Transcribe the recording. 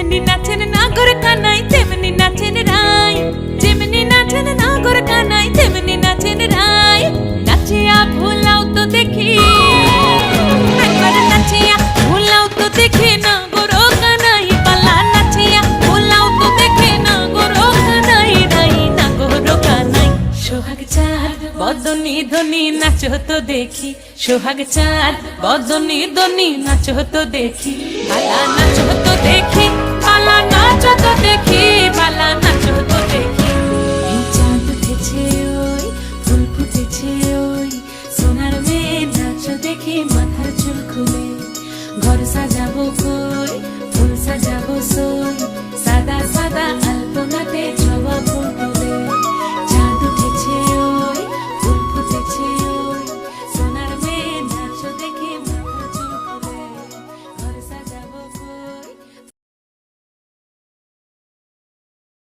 যেমনি নাচেন নাগর কানাই তেমনি নাচেন রাই, যেমনি নাচেন নাগর কানাই তেমনি নাচেন রাই। নাচিয়া ভুলাও তো দেখি, একবার নাচিয়া ভুলাও তো দেখি নাগর কানাই পালা, নাচিয়া ভুলাও তো দেখি নাগর কানাই রাই, নাগর কানাই। সোহাগ চাঁদ বদনি ধনি নাচো তো দেখি, সোহাগ চাঁদ বদনি ধনি নাচো তো দেখি, পালা নাচো তো দেখি।